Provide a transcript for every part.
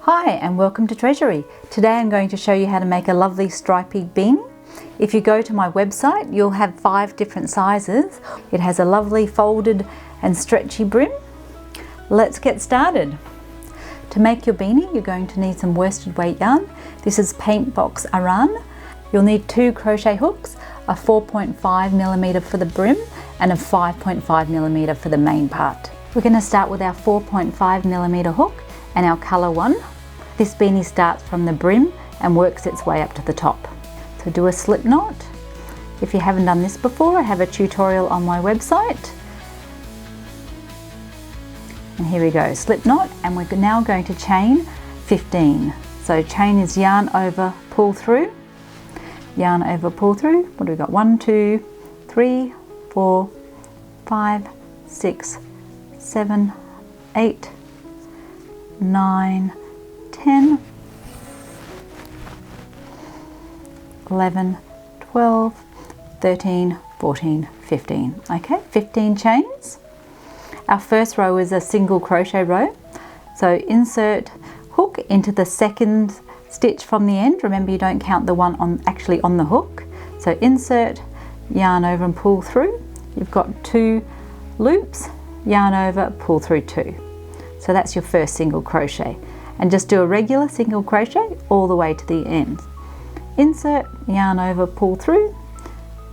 Hi and welcome to Treasurie. Today I'm going to show you how to make a lovely striped beanie. If you go to my website, you'll have 5 different sizes. It has a lovely folded and stretchy brim. Let's get started. To make your beanie, you're going to need some worsted weight yarn. This is paint box Aran. You'll need 2 crochet hooks, a 4.5mm for the brim and a 5.5mm for the main part. We're going to start with our 4.5mm hook and our colour one. This beanie starts from the brim and works its way up to the top. So do a slip knot. If you haven't done this before, I have a tutorial on my website. And here we go, slip knot, and we're now going to chain 15. So chain is yarn over, pull through, yarn over, pull through. What do we got? 1, 2, 3, 4, 5, 6, 7, 8, 9, 10, 11, 12, 13, 14, 15. Okay, 15 chains. Our first row is a single crochet row. So insert hook into the second stitch from the end. Remember, you don't count the one actually on the hook. So insert, yarn over and pull through. You've got 2 loops, yarn over, pull through 2. So that's your first single crochet. And just do a regular single crochet all the way to the end. Insert, yarn over, pull through,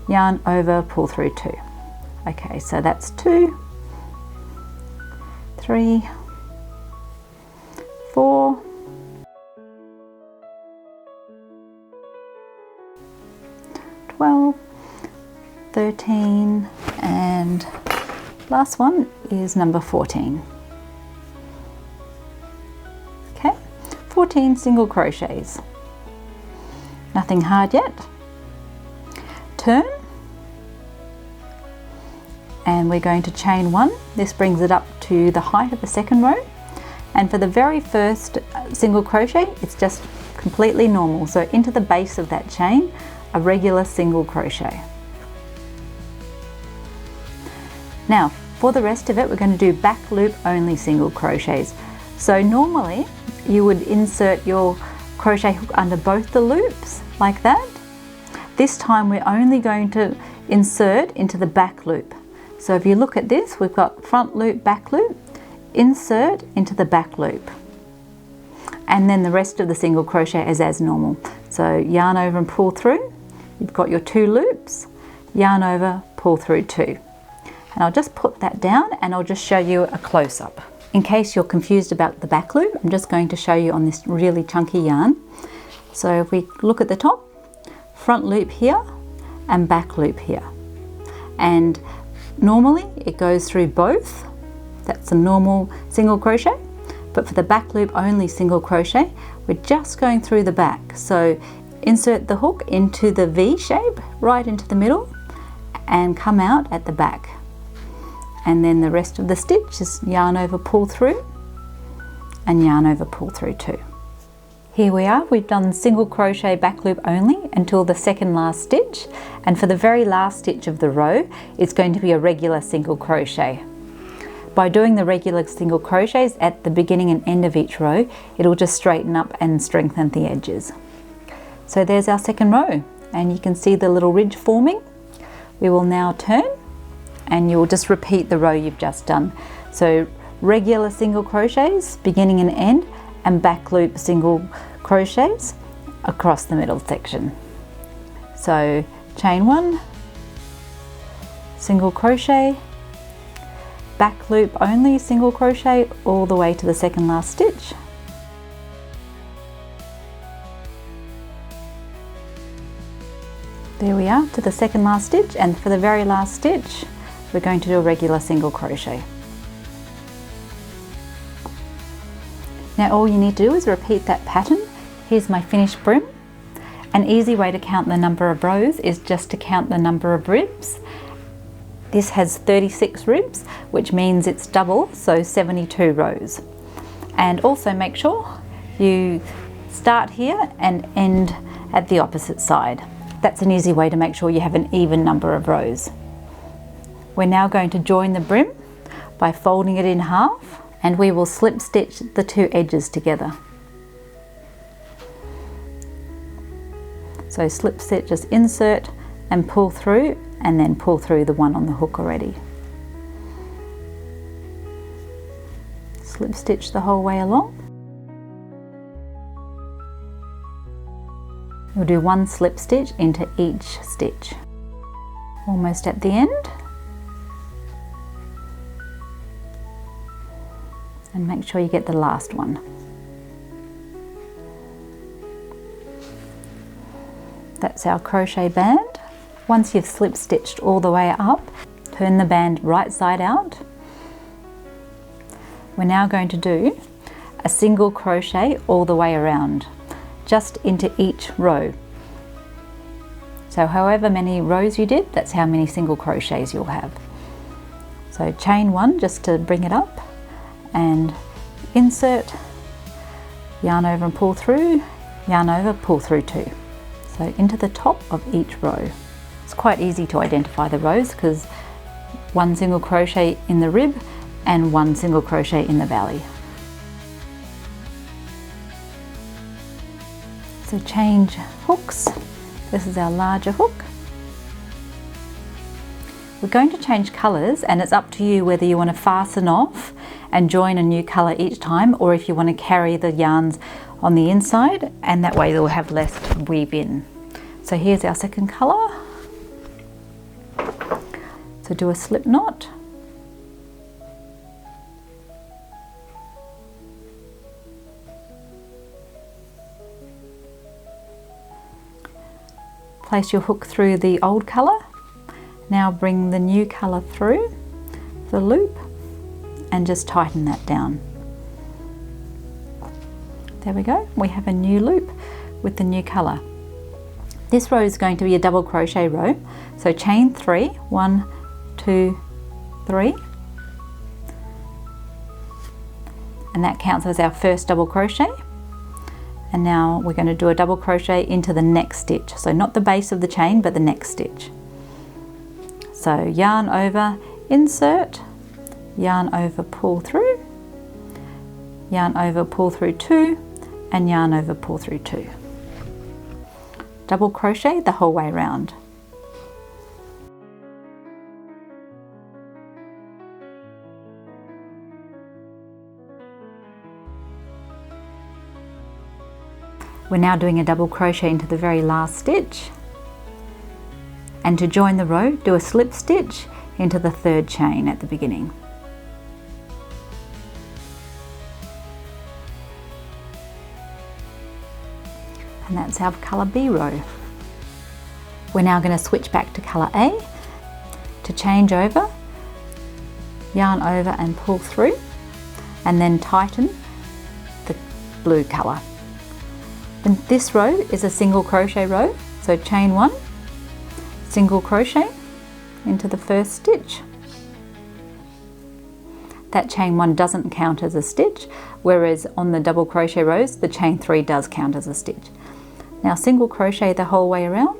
yarn over, pull through 2. Okay, so that's 2, 3, 4, 12, 13, and last one is number 14. 14 single crochets. Nothing hard yet. Turn, and we're going to chain 1. This brings it up to the height of the second row, and for the very first single crochet it's just completely normal, so into the base of that chain a regular single crochet. Now for the rest of it we're going to do back loop only single crochets. So normally you would insert your crochet hook under both the loops like that. This time we're only going to insert into the back loop. So if you look at this, we've got front loop, back loop, insert into the back loop, and then the rest of the single crochet is as normal. So yarn over and pull through. You've got your 2 loops, yarn over, pull through 2. And I'll just put that down and I'll just show you a close-up. In case you're confused about the back loop, I'm just going to show you on this really chunky yarn. So if we look at the top, front loop here and back loop here. And normally it goes through both. That's a normal single crochet. But for the back loop only single crochet, we're just going through the back. So insert the hook into the V shape, right into the middle, and come out at the back. And then the rest of the stitch is yarn over, pull through, and yarn over, pull through 2. Here we are, we've done single crochet back loop only until the second last stitch, and for the very last stitch of the row it's going to be a regular single crochet. By doing the regular single crochets at the beginning and end of each row, it'll just straighten up and strengthen the edges. So there's our second row, and you can see the little ridge forming. We will now turn, and you'll just repeat the row you've just done. So regular single crochets beginning and end, and back loop single crochets across the middle section. So chain 1, single crochet, back loop only single crochet all the way to the second last stitch. There we are, to the second last stitch, and for the very last stitch we're going to do a regular single crochet. Now all you need to do is repeat that pattern. Here's my finished brim. An easy way to count the number of rows is just to count the number of ribs. This has 36 ribs, which means it's double, so 72 rows. And also make sure you start here and end at the opposite side. That's an easy way to make sure you have an even number of rows. We're now going to join the brim by folding it in half and we will slip stitch the two edges together. So slip stitch, just insert and pull through, and then pull through the one on the hook already. Slip stitch the whole way along. You'll do one slip stitch into each stitch. Almost at the end. And make sure you get the last one. That's our crochet band. Once you've slip stitched all the way up, turn the band right side out. We're now going to do a single crochet all the way around, just into each row. So however many rows you did, that's how many single crochets you'll have. So chain one just to bring it up, and insert, yarn over and pull through, yarn over, pull through two. So into the top of each row. It's quite easy to identify the rows because one single crochet in the rib and one single crochet in the valley. So change hooks. This is our larger hook. We're going to change colours, and it's up to you whether you want to fasten off and join a new colour each time, or if you want to carry the yarns on the inside, and that way they'll have less to weave in. So here's our second colour. So do a slip knot. Place your hook through the old colour. Now bring the new colour through the loop and just tighten that down. There we go, we have a new loop with the new colour. This row is going to be a double crochet row, so chain 3, 1, 2, 3, and that counts as our first double crochet. And now we're going to do a double crochet into the next stitch, so not the base of the chain but the next stitch. So yarn over, insert, yarn over, pull through, yarn over, pull through 2, and yarn over, pull through 2. Double crochet the whole way around. We're now doing a double crochet into the very last stitch, and to join the row, do a slip stitch into the third chain at the beginning. And that's our colour B row. We're now going to switch back to colour A. To change over, yarn over and pull through, and then tighten the blue colour. And this row is a single crochet row, so chain 1, single crochet into the first stitch. That chain 1 doesn't count as a stitch, whereas on the double crochet rows the chain 3 does count as a stitch. Now single crochet the whole way around.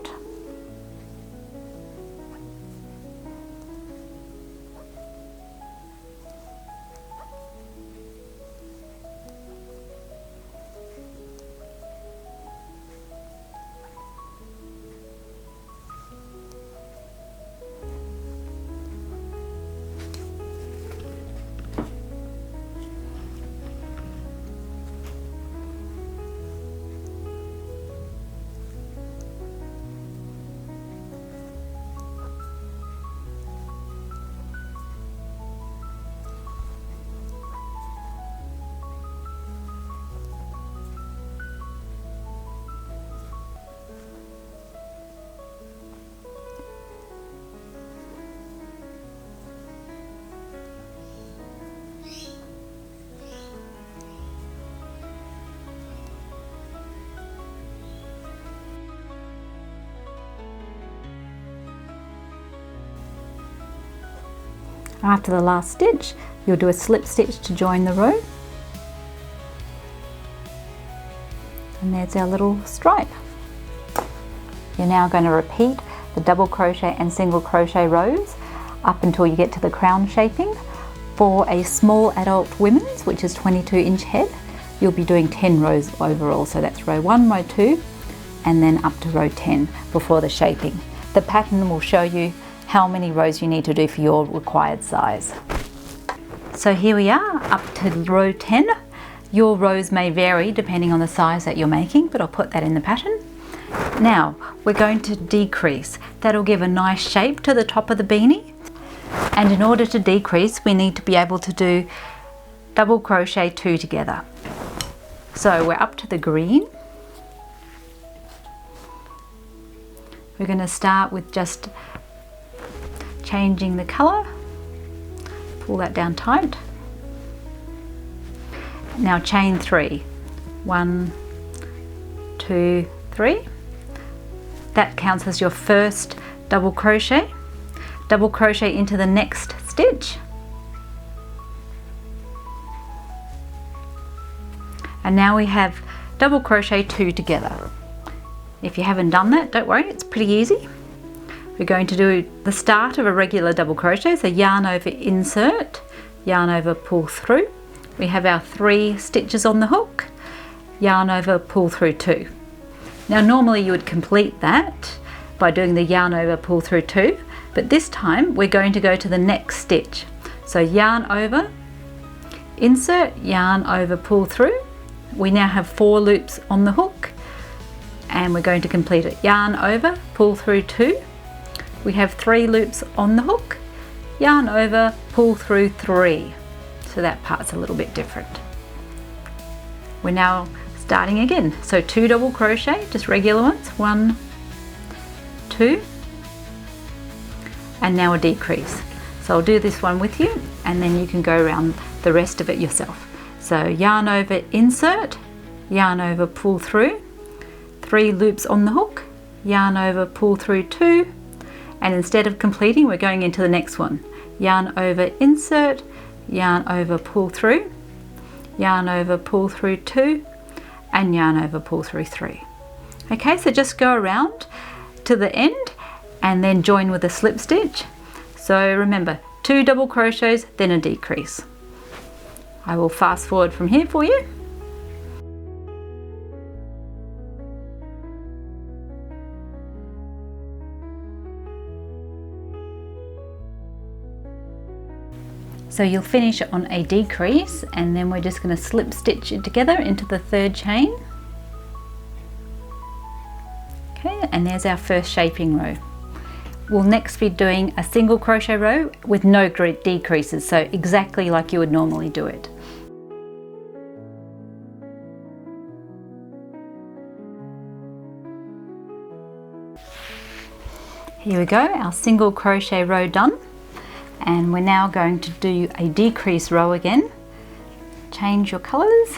After the last stitch, you'll do a slip stitch to join the row. And there's our little stripe. You're now going to repeat the double crochet and single crochet rows up until you get to the crown shaping For a small adult women's, which is 22-inch head, you'll be doing 10 rows overall. So that's row 1, row 2, and then up to row 10 before the shaping. The pattern will show you how many rows you need to do for your required size. So here we are, up to row 10. Your rows may vary depending on the size that you're making, but I'll put that in the pattern. Now we're going to decrease. That'll give a nice shape to the top of the beanie. And in order to decrease, we need to be able to do double crochet 2 together. So we're up to the green. We're going to start with just changing the colour. Pull that down tight. Now chain 3. 1, 2, 3. That counts as your first double crochet. Double crochet into the next stitch. And now we have double crochet 2 together. If you haven't done that, don't worry, it's pretty easy. We're going to do the start of a regular double crochet, so yarn over, insert, yarn over, pull through. We have our 3 stitches on the hook, yarn over, pull through 2. Now normally you would complete that by doing the yarn over, pull through 2, but this time we're going to go to the next stitch. So yarn over, insert, yarn over, pull through. We now have 4 loops on the hook, and we're going to complete it. Yarn over, pull through 2. We have 3 loops on the hook, yarn over, pull through 3. So that part's a little bit different. We're now starting again. So 2 double crochet, just regular ones. 1, 2, and now a decrease. So I'll do this one with you, and then you can go around the rest of it yourself. So yarn over, insert, yarn over, pull through, 3 loops on the hook, yarn over, pull through 2, and instead of completing, we're going into the next one. Yarn over, insert, yarn over, pull through, yarn over, pull through 2, and yarn over, pull through 3. Okay, so just go around to the end and then join with a slip stitch. So remember, 2 double crochets, then a decrease. I will fast forward from here for you. So you'll finish on a decrease, and then we're just going to slip stitch it together into the 3rd chain. Okay, and there's our first shaping row. We'll next be doing a single crochet row with no decreases, so exactly like you would normally do it. Here we go, our single crochet row done. And we're now going to do a decrease row again. Change your colours.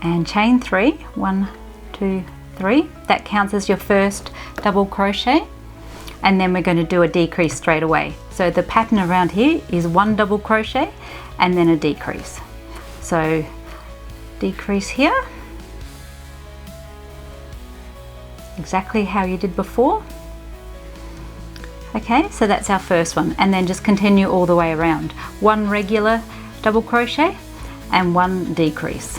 And chain 3, 1, 2, 3. That counts as your first double crochet. And then we're going to do a decrease straight away. So the pattern around here is 1 double crochet and then a decrease. So decrease here. Exactly how you did before. Okay, so that's our first one, and then just continue all the way around. 1 regular double crochet and 1 decrease.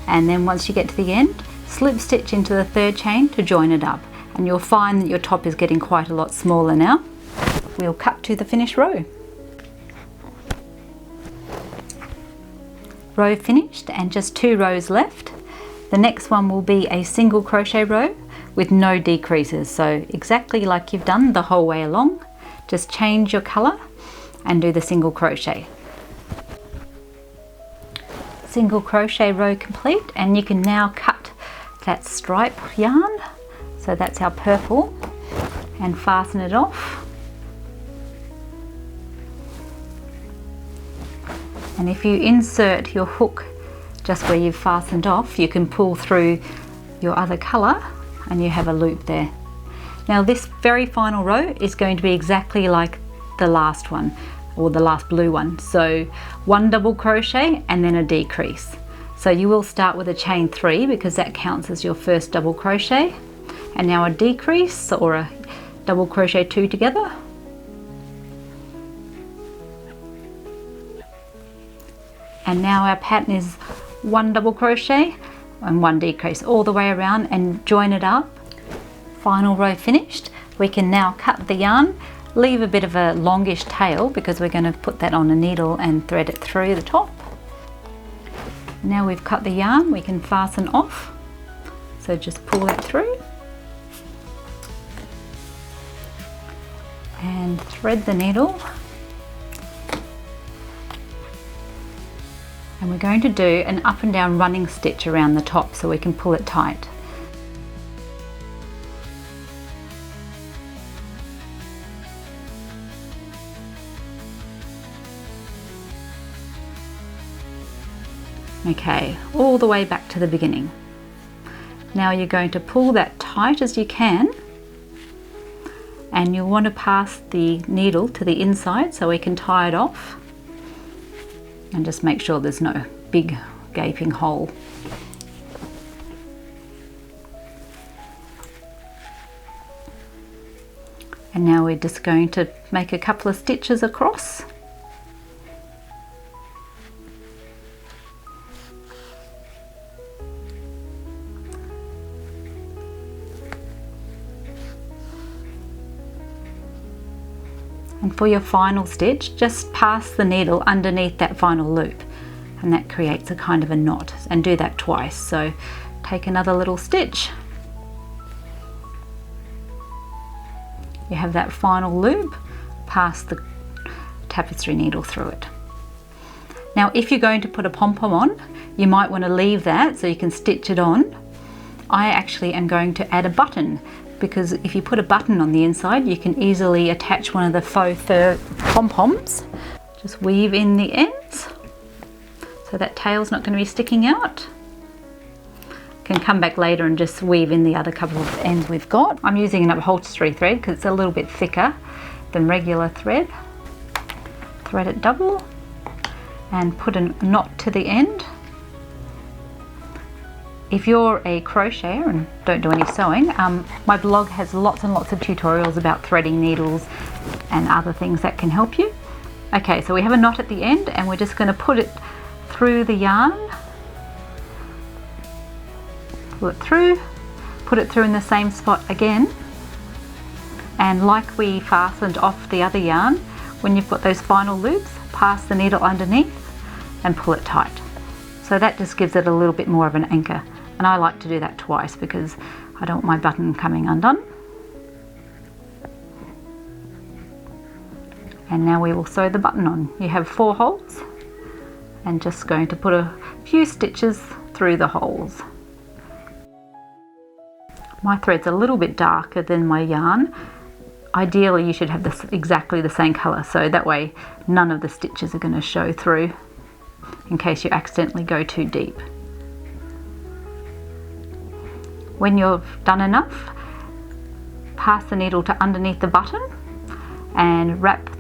And then once you get to the end, slip stitch into the 3rd chain to join it up, and you'll find that your top is getting quite a lot smaller now. We'll cut to the finished row. Row finished and just 2 rows left. The next one will be a single crochet row with no decreases, so exactly like you've done the whole way along. Just change your colour and do the single crochet. Single crochet row complete, and you can now cut that stripe yarn, so that's our purple, and fasten it off. And if you insert your hook just where you've fastened off, you can pull through your other colour and you have a loop there. Now this very final row is going to be exactly like the last one, or the last blue one. So 1 double crochet and then a decrease. So you will start with a chain 3 because that counts as your first double crochet, and now a decrease or a double crochet 2 together. And now our pattern is 1 double crochet and 1 decrease all the way around and join it up. Final row finished. We can now cut the yarn, leave a bit of a longish tail because we're going to put that on a needle and thread it through the top. Now we've cut the yarn, we can fasten off. So just pull that through and thread the needle. And we're going to do an up and down running stitch around the top so we can pull it tight. Okay, all the way back to the beginning. Now you're going to pull that tight as you can, and you'll want to pass the needle to the inside so we can tie it off, and just make sure there's no big gaping hole. And now we're just going to make a couple of stitches across. And for your final stitch, just pass the needle underneath that final loop, and that creates a kind of a knot, and do that twice. So take another little stitch. You have that final loop, pass the tapestry needle through it. Now if you're going to put a pom-pom on, you might want to leave that so you can stitch it on. I actually am going to add a button, because if you put a button on the inside, you can easily attach one of the faux fur pom-poms. Just weave in the ends so that tail's not going to be sticking out. Can come back later and just weave in the other couple of ends we've got. I'm using an upholstery thread because it's a little bit thicker than regular thread. Thread it double and put a knot to the end. If you're a crocheter and don't do any sewing, my blog has lots and lots of tutorials about threading needles and other things that can help you. Okay, so we have a knot at the end, and we're just going to put it through the yarn. Pull it through, put it through in the same spot again, and like we fastened off the other yarn, when you've got those final loops, pass the needle underneath and pull it tight. So that just gives it a little bit more of an anchor. And I like to do that twice because I don't want my button coming undone. And now we will sew the button on. You have 4 holes, and just going to put a few stitches through the holes. My thread's a little bit darker than my yarn. Ideally you should have this exactly the same colour, so that way none of the stitches are going to show through in case you accidentally go too deep. When you've done enough, pass the needle to underneath the button and wrap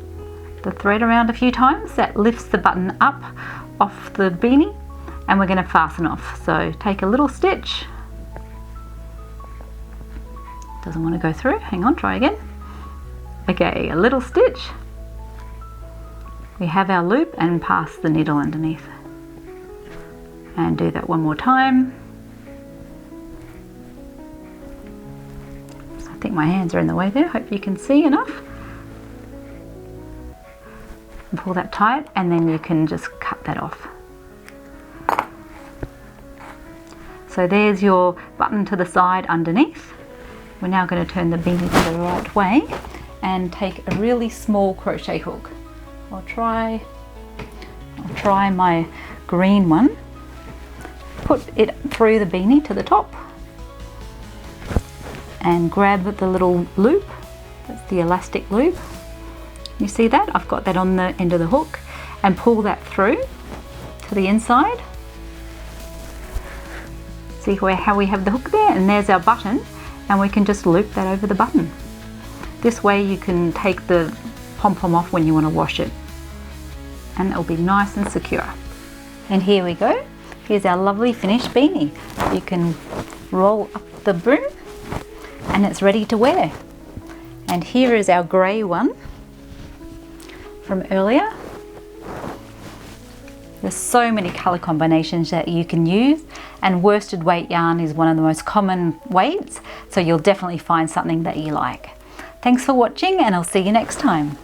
the thread around a few times. That lifts the button up off the beanie, and we're going to fasten off. So take a little stitch. Doesn't want to go through. Hang on, try again. Okay, a little stitch. We have our loop, and pass the needle underneath. And do that one more time. I think my hands are in the way there. Hope you can see enough. And pull that tight, and then you can just cut that off. So there's your button to the side underneath. We're now going to turn the beanie to the right way and take a really small crochet hook. I'll try my green one. Put it through the beanie to the top and grab the little loop. That's the elastic loop. You see that? I've got that on the end of the hook, and pull that through to the inside. See how we have the hook there, and there's our button, and we can just loop that over the button. This way you can take the pom-pom off when you want to wash it, and it'll be nice and secure. And here we go. Here's our lovely finished beanie. You can roll up the brim and it's ready to wear. And here is our grey one from earlier. There's so many colour combinations that you can use, and worsted weight yarn is one of the most common weights, so you'll definitely find something that you like. Thanks for watching, and I'll see you next time.